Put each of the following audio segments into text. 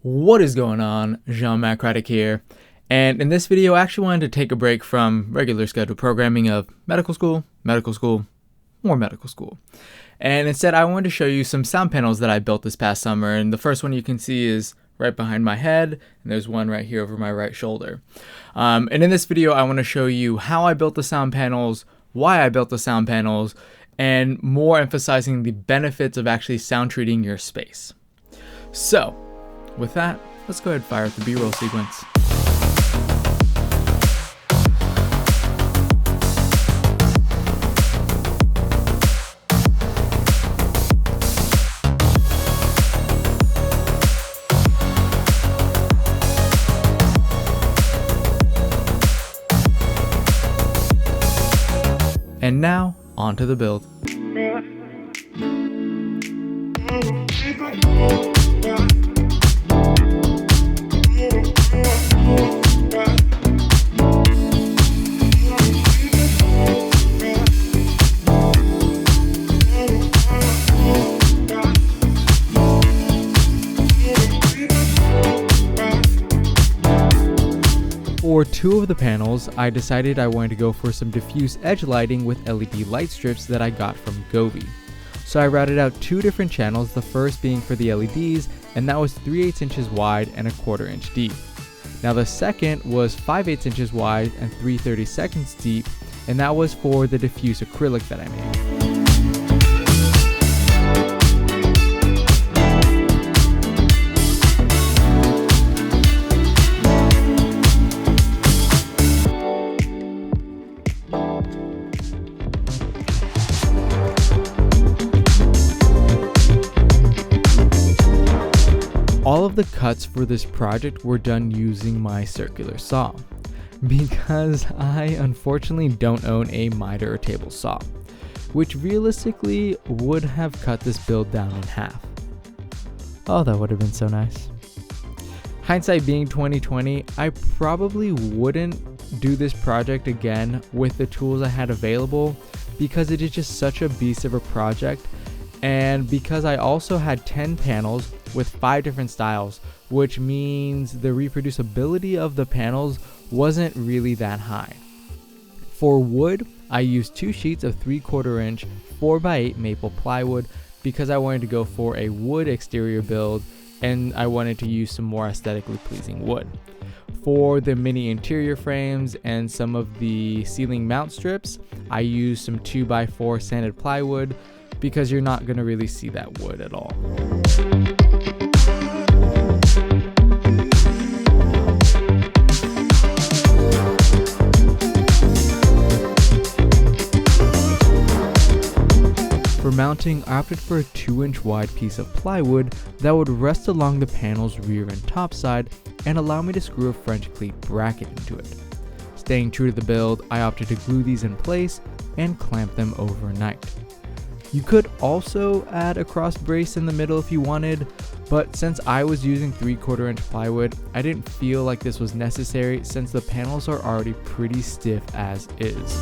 What is going on? Jean-Mac Radek here, and in this video I actually wanted to take a break from regular scheduled programming of medical school, more medical school. And instead I wanted to show you some sound panels that I built this past summer, and the first one you can see is right behind my head, and there's one right here over my right shoulder. And in this video I want to show you how I built the sound panels, why I built the sound panels, and more emphasizing the benefits of actually sound treating your space. So, with that, let's go ahead and fire up the B-roll sequence. And now, on to the build. For two of the panels, I decided I wanted to go for some diffuse edge lighting with LED light strips that I got from Govee. So I routed out two different channels, the first being for the LEDs, and that was 3/8 inches wide and 1/4 inch deep. Now the second was 5/8 inches wide and 3/32 deep, and that was for the diffuse acrylic that I made. All of the cuts for this project were done using my circular saw, because I unfortunately don't own a miter or table saw, which realistically would have cut this build down in half. Oh, that would have been so nice. Hindsight being 2020, I probably wouldn't do this project again with the tools I had available, because it is just such a beast of a project, and because I also had 10 panels with 5 different styles, which means the reproducibility of the panels wasn't really that high. For wood, I used 2 sheets of 3/4 inch 4x8 maple plywood because I wanted to go for a wood exterior build and I wanted to use some more aesthetically pleasing wood. For the mini interior frames and some of the ceiling mount strips, I used some 2x4 sanded plywood because you're not going to really see that wood at all. For mounting, I opted for a 2-inch wide piece of plywood that would rest along the panel's rear and top side and allow me to screw a French cleat bracket into it. Staying true to the build, I opted to glue these in place and clamp them overnight. You could also add a cross brace in the middle if you wanted, but since I was using 3/4 inch plywood, I didn't feel like this was necessary since the panels are already pretty stiff as is.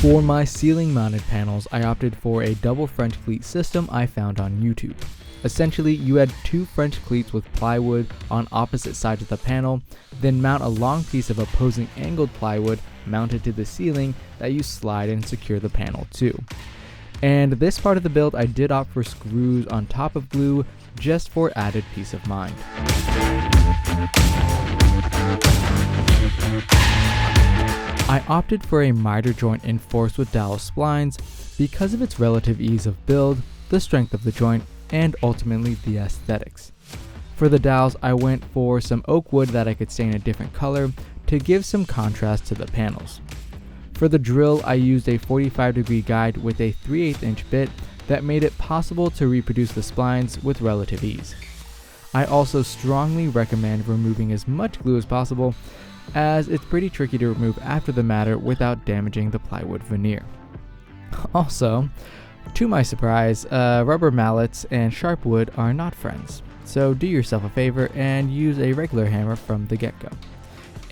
For my ceiling mounted panels, I opted for a double French cleat system I found on YouTube. Essentially, you add 2 French cleats with plywood on opposite sides of the panel, then mount a long piece of opposing angled plywood mounted to the ceiling that you slide and secure the panel to. And this part of the build I did opt for screws on top of glue just for added peace of mind. I opted for a miter joint enforced with Doweled splines because of its relative ease of build, the strength of the joint, and ultimately the aesthetics. For the dowels, I went for some oak wood that I could stain a different color to give some contrast to the panels. For the drill, I used a 45-degree guide with a 3/8 inch bit that made it possible to reproduce the splines with relative ease. I also strongly recommend removing as much glue as possible, as it's pretty tricky to remove after the matter without damaging the plywood veneer. Also, to my surprise, rubber mallets and sharp wood are not friends, so do yourself a favor and use a regular hammer from the get-go.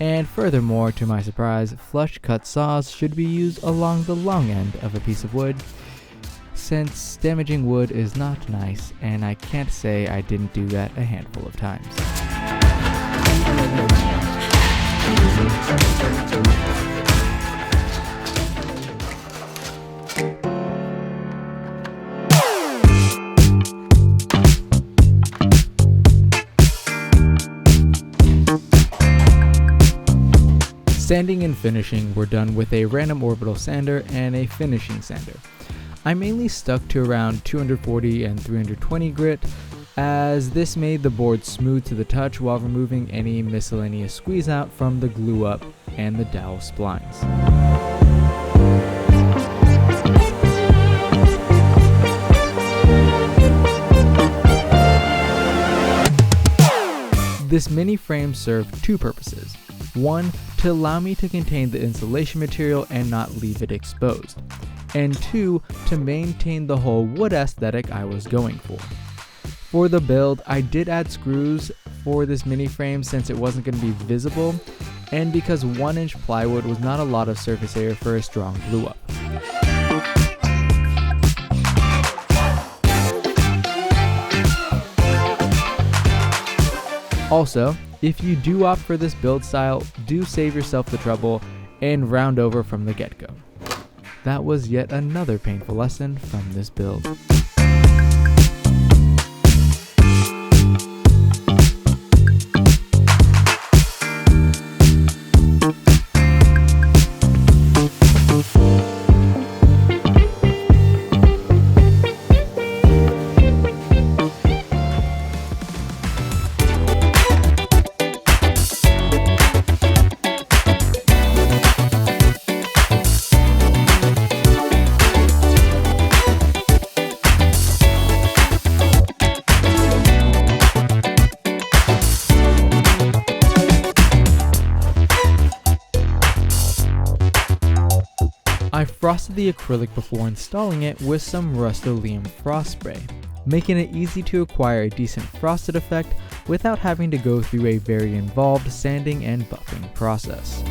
And furthermore, to my surprise, flush cut saws should be used along the long end of a piece of wood. since damaging wood is not nice, and I can't say I didn't do that a handful of times. Sanding and finishing were done with a random orbital sander and a finishing sander. I mainly stuck to around 240 and 320 grit, as this made the board smooth to the touch while removing any miscellaneous squeeze out from the glue up and the dowel splines. This mini frame served two purposes. One, to allow me to contain the insulation material and not leave it exposed. And two, to maintain the whole wood aesthetic I was going for. For the build, I did add screws for this mini frame since it wasn't going to be visible, and because 1-inch plywood was not a lot of surface area for a strong glue up. Also, if you do opt for this build style, do save yourself the trouble and round over from the get-go. That was yet another painful lesson from this build. I frosted the acrylic before installing it with some Rust-Oleum frost spray, making it easy to acquire a decent frosted effect without having to go through a very involved sanding and buffing process.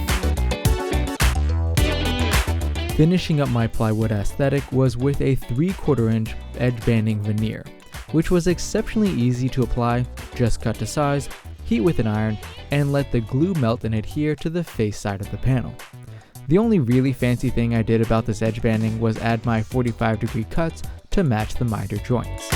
Finishing up my plywood aesthetic was with a 3/4 inch edge banding veneer, which was exceptionally easy to apply. Just cut to size, heat with an iron, and let the glue melt and adhere to the face side of the panel. The only really fancy thing I did about this edge banding was add my 45-degree cuts to match the miter joints.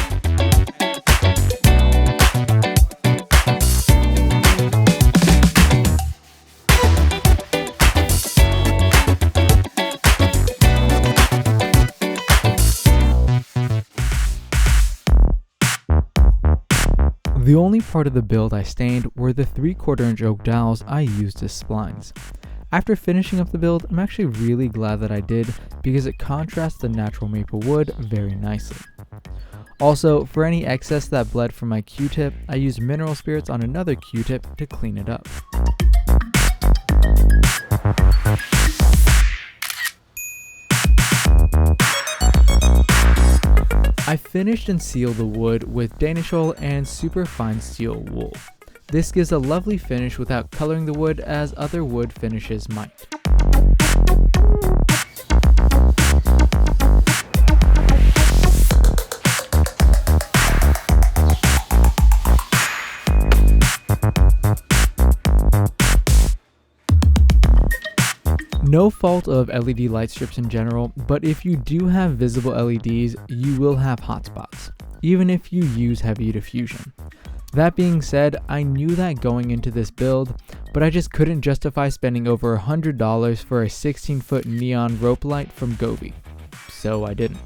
The only part of the build I stained were the 3/4 inch oak dowels I used as splines. After finishing up the build, I'm actually really glad that I did because it contrasts the natural maple wood very nicely. Also, for any excess that bled from my Q-tip, I used mineral spirits on another Q-tip to clean it up. I finished and sealed the wood with Danish wool and superfine steel wool. This gives a lovely finish without coloring the wood as other wood finishes might. No fault of LED light strips in general, but if you do have visible LEDs, you will have hotspots, even if you use heavy diffusion. That being said, I knew that going into this build, but I just couldn't justify spending over $100 for a 16-foot neon rope light from Gobi, so I didn't.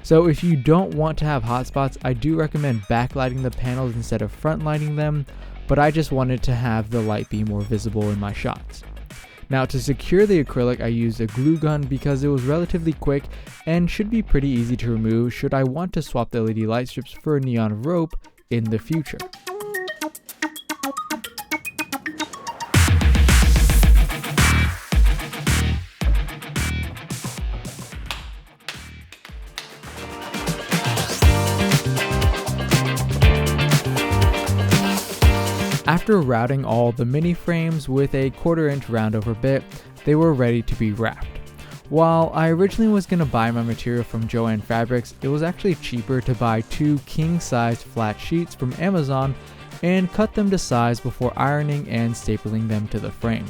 So if you don't want to have hotspots, I do recommend backlighting the panels instead of front lighting them, but I just wanted to have the light be more visible in my shots. Now, to secure the acrylic, I used a glue gun because it was relatively quick and should be pretty easy to remove should I want to swap the LED light strips for a neon rope in the future. After routing all the mini frames with a 1/4 inch roundover bit, they were ready to be wrapped. While I originally was going to buy my material from Joann Fabrics, it was actually cheaper to buy 2 king-size flat sheets from Amazon and cut them to size before ironing and stapling them to the frame.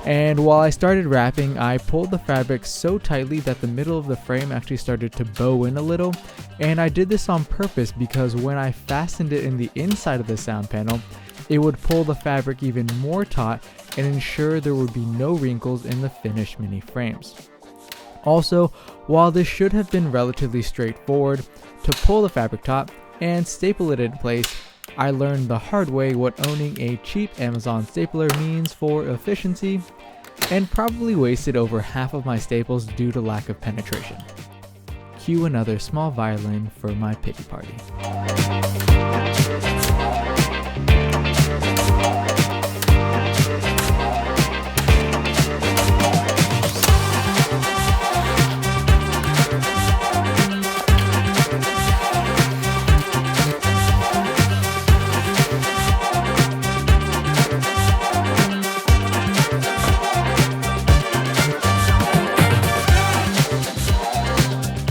And while I started wrapping, I pulled the fabric so tightly that the middle of the frame actually started to bow in a little, and I did this on purpose because when I fastened it in the inside of the sound panel, it would pull the fabric even more taut and ensure there would be no wrinkles in the finished mini frames. Also, while this should have been relatively straightforward to pull the fabric taut and staple it in place, I learned the hard way what owning a cheap Amazon stapler means for efficiency, and probably wasted over half of my staples due to lack of penetration. Cue another small violin for my pity party.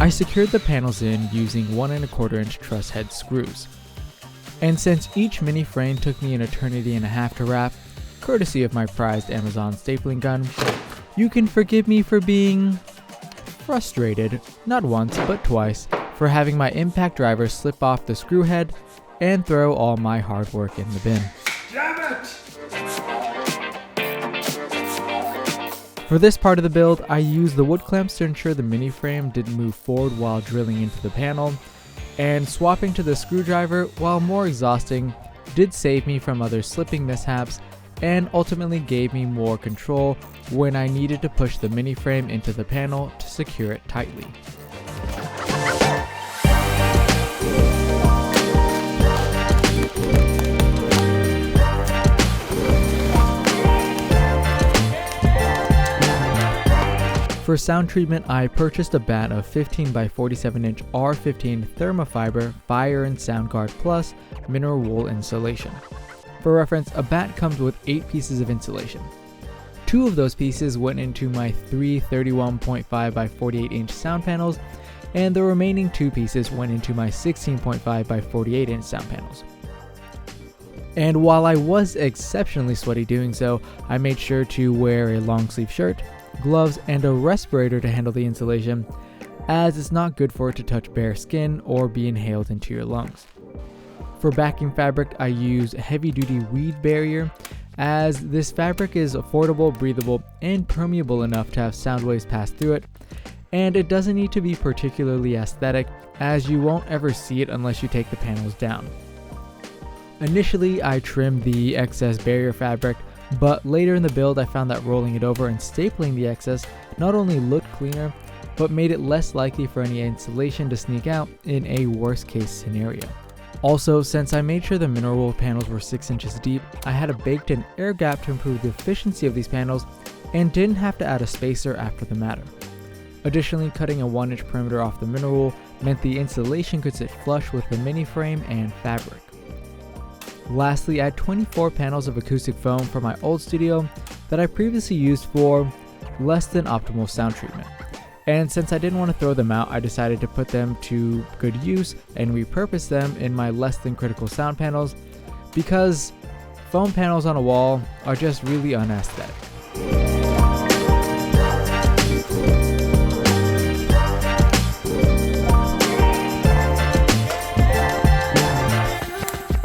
I secured the panels in using 1 1/4 inch truss head screws. And since each mini frame took me an eternity and a half to wrap, courtesy of my prized Amazon stapling gun, you can forgive me for being frustrated, not once but twice, for having my impact driver slip off the screw head and throw all my hard work in the bin. Damn it! For this part of the build, I used the wood clamps to ensure the mini frame didn't move forward while drilling into the panel, and swapping to the screwdriver, while more exhausting, did save me from other slipping mishaps and ultimately gave me more control when I needed to push the mini frame into the panel to secure it tightly. For sound treatment, I purchased a bat of 15 by 47 inch R15 Thermofiber Fire and Sound Guard Plus mineral wool insulation. For reference, a bat comes with 8 pieces of insulation. 2 of those pieces went into my 3 31.5 by 48 inch sound panels, and the remaining 2 pieces went into my 16.5 by 48 inch sound panels. And while I was exceptionally sweaty doing so, I made sure to wear a long sleeve shirt, gloves, and a respirator to handle the insulation, as it's not good for it to touch bare skin or be inhaled into your lungs. For backing fabric, I use heavy duty weed barrier, as this fabric is affordable, breathable, and permeable enough to have sound waves pass through it, and it doesn't need to be particularly aesthetic, as you won't ever see it unless you take the panels down. Initially, I trimmed the excess barrier fabric, but later in the build I found that rolling it over and stapling the excess not only looked cleaner, but made it less likely for any insulation to sneak out in a worst case scenario. Also, since I made sure the mineral wool panels were 6 inches deep, I had a baked in air gap to improve the efficiency of these panels and didn't have to add a spacer after the matter. Additionally, cutting a 1 inch perimeter off the mineral wool meant the insulation could sit flush with the mini frame and fabric. Lastly, I had 24 panels of acoustic foam from my old studio that I previously used for less than optimal sound treatment. And since I didn't want to throw them out, I decided to put them to good use and repurpose them in my less than critical sound panels, because foam panels on a wall are just really unaesthetic.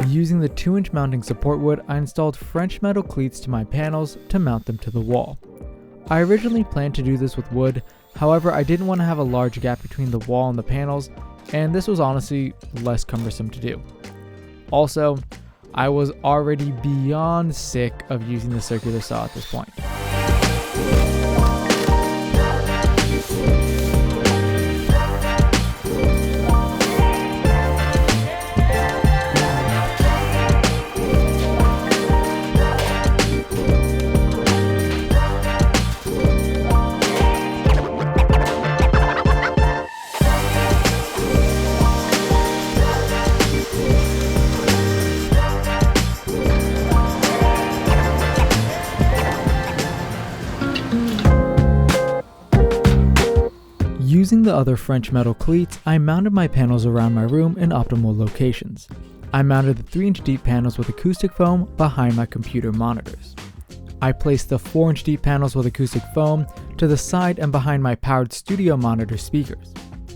Using the 2-inch mounting support wood, I installed French metal cleats to my panels to mount them to the wall. I originally planned to do this with wood, however I didn't want to have a large gap between the wall and the panels, and this was honestly less cumbersome to do. Also, I was already beyond sick of using the circular saw at this point. Using the other French metal cleats, I mounted my panels around my room in optimal locations. I mounted the 3-inch deep panels with acoustic foam behind my computer monitors. I placed the 4-inch deep panels with acoustic foam to the side and behind my powered studio monitor speakers.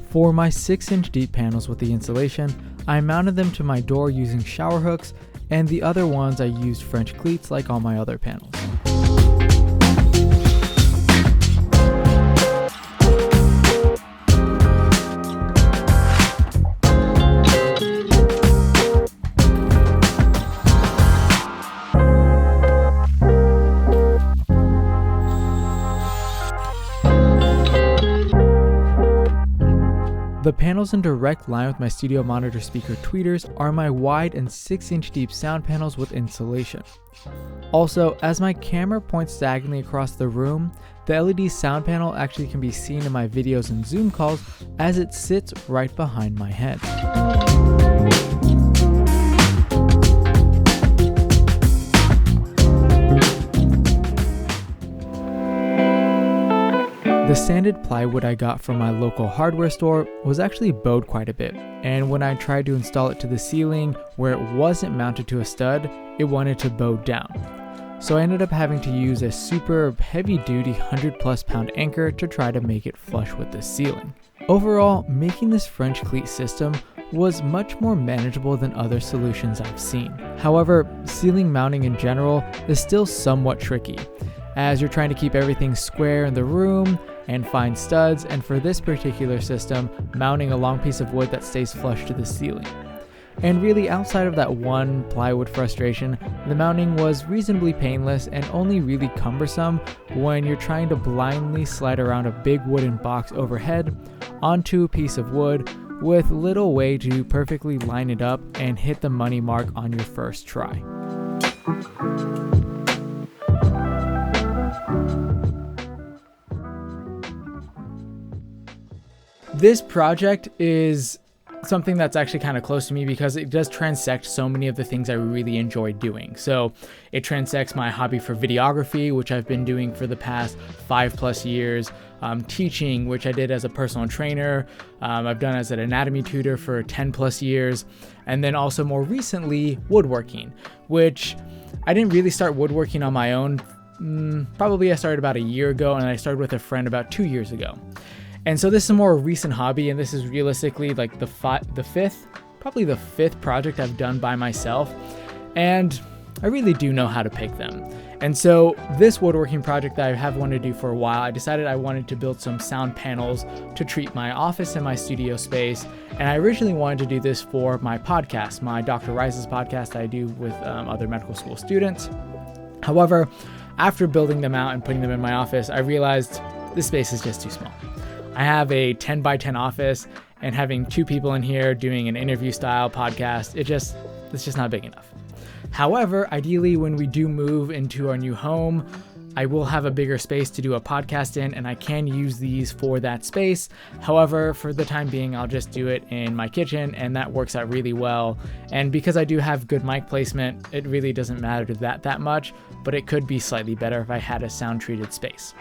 For my 6-inch deep panels with the insulation, I mounted them to my door using shower hooks, and the other ones I used French cleats like on my other panels. The panels in direct line with my studio monitor speaker tweeters are my wide and 6-inch deep sound panels with insulation. Also, as my camera points diagonally across the room, the LED sound panel actually can be seen in my videos and Zoom calls as it sits right behind my head. The sanded plywood I got from my local hardware store was actually bowed quite a bit, and when I tried to install it to the ceiling where it wasn't mounted to a stud, it wanted to bow down. So I ended up having to use a super heavy-duty 100+ pound anchor to try to make it flush with the ceiling. Overall, making this French cleat system was much more manageable than other solutions I've seen. However, ceiling mounting in general is still somewhat tricky, as you're trying to keep everything square in the room and find studs, and for this particular system, mounting a long piece of wood that stays flush to the ceiling. And really, outside of that one plywood frustration, the mounting was reasonably painless and only really cumbersome when you're trying to blindly slide around a big wooden box overhead onto a piece of wood with little way to perfectly line it up and hit the money mark on your first try. This project is something that's actually kind of close to me because it does transect so many of the things I really enjoy doing. So it transects my hobby for videography, which I've been doing for the past 5+ years, teaching, which I did as a personal trainer, I've done as an anatomy tutor for 10+ years, and then also more recently, woodworking, which I didn't really start woodworking on my own. Probably I started about a year ago, and I started with a friend about 2 years ago. And so this is a more recent hobby, and this is realistically like the fifth project I've done by myself, and I really do know how to pick them. And so this woodworking project that I have wanted to do for a while, I decided I wanted to build some sound panels to treat my office and my studio space, and I originally wanted to do this for my podcast, my Dr. Rice's podcast that I do with other medical school students. However, after building them out and putting them in my office, I realized this space is just too small. I have a 10x10 office, and having 2 people in here doing an interview style podcast, it's just not big enough. However, ideally when we do move into our new home, I will have a bigger space to do a podcast in, and I can use these for that space. However, for the time being, I'll just do it in my kitchen, and that works out really well. And because I do have good mic placement, it really doesn't matter that much, but it could be slightly better if I had a sound treated space.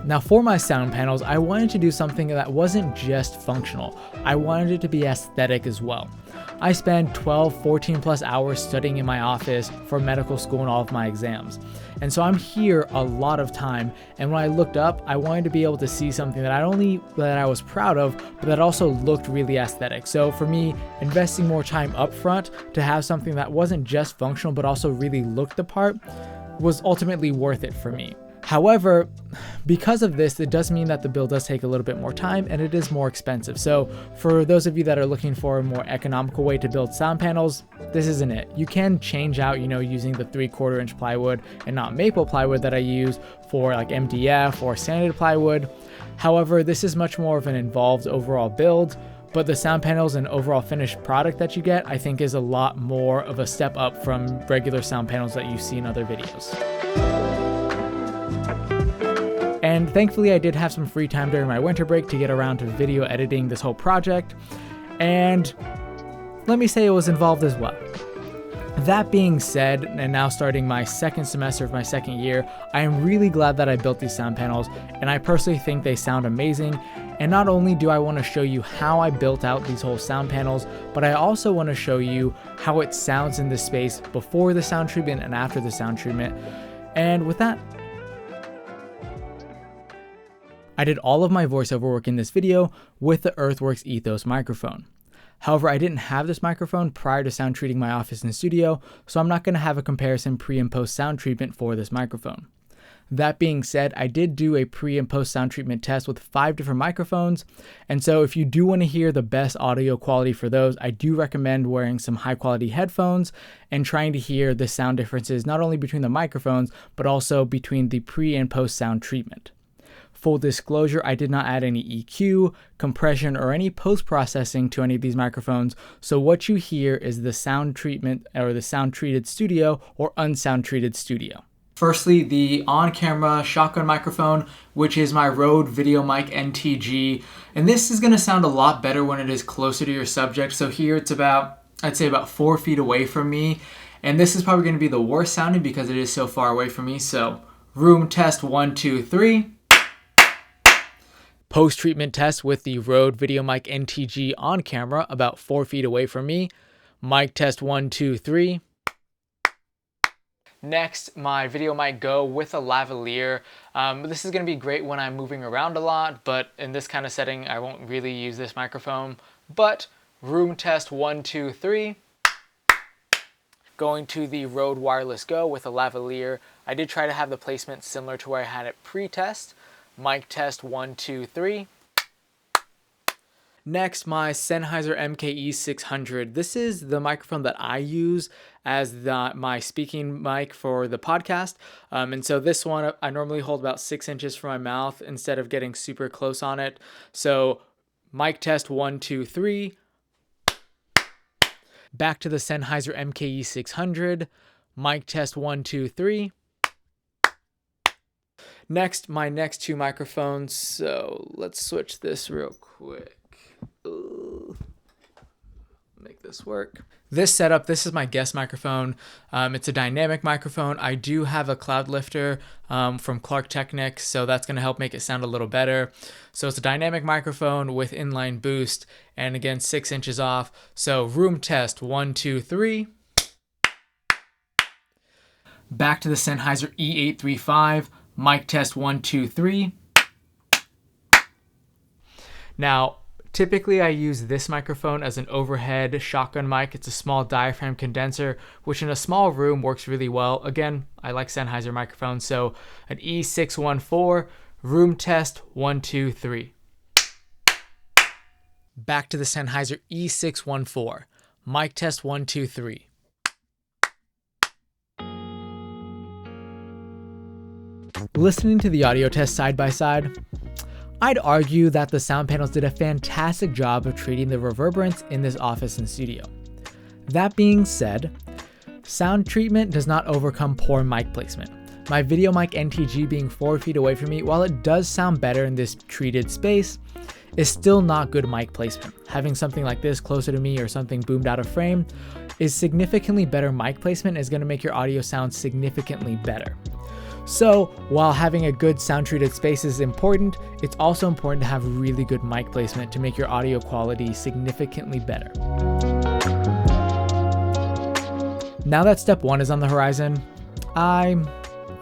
Now for my sound panels, I wanted to do something that wasn't just functional. I wanted it to be aesthetic as well. I spent 14+ hours studying in my office for medical school and all of my exams. And so I'm here a lot of time, and when I looked up, I wanted to be able to see something that I was proud of, but that also looked really aesthetic. So for me, investing more time up front to have something that wasn't just functional, but also really looked the part was ultimately worth it for me. However, because of this, it does mean that the build does take a little bit more time and it is more expensive. So for those of you that are looking for a more economical way to build sound panels, this isn't it. You can change out, using the 3/4 inch plywood and not maple plywood that I use for like MDF or sanded plywood. However, this is much more of an involved overall build, but the sound panels and overall finished product that you get, I think is a lot more of a step up from regular sound panels that you see in other videos. And thankfully I did have some free time during my winter break to get around to video editing this whole project, and let me say it was involved as well. That being said, and now starting my second semester of my second year, I am really glad that I built these sound panels, and I personally think they sound amazing. And not only do I want to show you how I built out these whole sound panels, but I also want to show you how it sounds in this space before the sound treatment and after the sound treatment. And with that, I did all of my voiceover work in this video with the Earthworks Ethos microphone. However, I didn't have this microphone prior to sound treating my office and studio, so I'm not going to have a comparison pre and post sound treatment for this microphone. That being said, I did do a pre and post sound treatment test with 5 different microphones, and so if you do want to hear the best audio quality for those, I do recommend wearing some high quality headphones and trying to hear the sound differences not only between the microphones, but also between the pre and post sound treatment. Full disclosure, I did not add any EQ, compression, or any post-processing to any of these microphones, so what you hear is the sound treatment or the sound treated studio or unsound treated studio. Firstly, the on-camera shotgun microphone, which is my Rode VideoMic NTG, and this is going to sound a lot better when it is closer to your subject. So here it's about, I'd say about 4 feet away from me, and this is probably going to be the worst sounding because it is so far away from me. So room test 1, 2, 3. Post-treatment test with the Rode VideoMic NTG on camera about 4 feet away from me. Mic test 1, 2, 3. Next, my VideoMic Go with a lavalier. This is going to be great when I'm moving around a lot, but in this kind of setting, I won't really use this microphone. But room test 1, 2, 3. Going to the Rode Wireless Go with a lavalier. I did try to have the placement similar to where I had it pre-test. Mic test 1, 2, 3. Next, my Sennheiser MKE 600. This is the microphone that I use as my speaking mic for the podcast. And so this one, I normally hold about 6 inches from my mouth instead of getting super close on it. So mic test 1, 2, 3. Back to the Sennheiser MKE 600. Mic test 1, 2, 3. Next, my next 2 microphones. So let's switch this real quick. Make this work. This setup, this is my guest microphone. It's a dynamic microphone. I do have a cloud lifter from Clark Technic, so that's going to help make it sound a little better. So it's a dynamic microphone with inline boost, and again, 6 inches off. So room test 1, 2, 3. Back to the Sennheiser E835. Mic test 1, 2, 3. Now, typically I use this microphone as an overhead shotgun mic. It's a small diaphragm condenser, which in a small room works really well. Again, I like Sennheiser microphones, so an E614, room test 1, 2, 3. Back to the Sennheiser E614, mic test 1, 2, 3. Listening to the audio test side by side, I'd argue that the sound panels did a fantastic job of treating the reverberance in this office and studio. That being said, sound treatment does not overcome poor mic placement. My VideoMic NTG being 4 feet away from me, while it does sound better in this treated space, is still not good mic placement. Having something like this closer to me or something boomed out of frame is significantly better mic placement, is going to make your audio sound significantly better. So while having a good sound treated space is important, it's also important to have really good mic placement to make your audio quality significantly better. Now that step 1 is on the horizon, I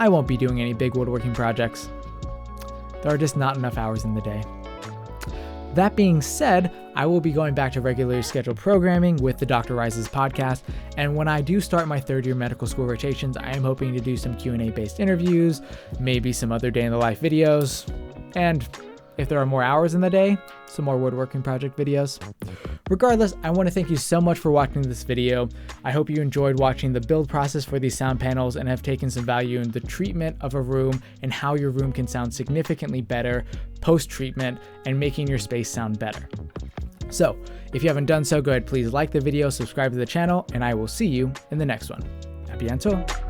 won't be doing any big woodworking projects. There are just not enough hours in the day. That being said, I will be going back to regularly scheduled programming with the Dr. Rises podcast, and when I do start my 3rd year medical school rotations, I am hoping to do some Q&A based interviews, maybe some other day in the life videos, and if there are more hours in the day, some more woodworking project videos. Regardless, I want to thank you so much for watching this video. I hope you enjoyed watching the build process for these sound panels and have taken some value in the treatment of a room and how your room can sound significantly better post-treatment and making your space sound better. So, if you haven't done so, go ahead, please like the video, subscribe to the channel, and I will see you in the next one. À bientôt!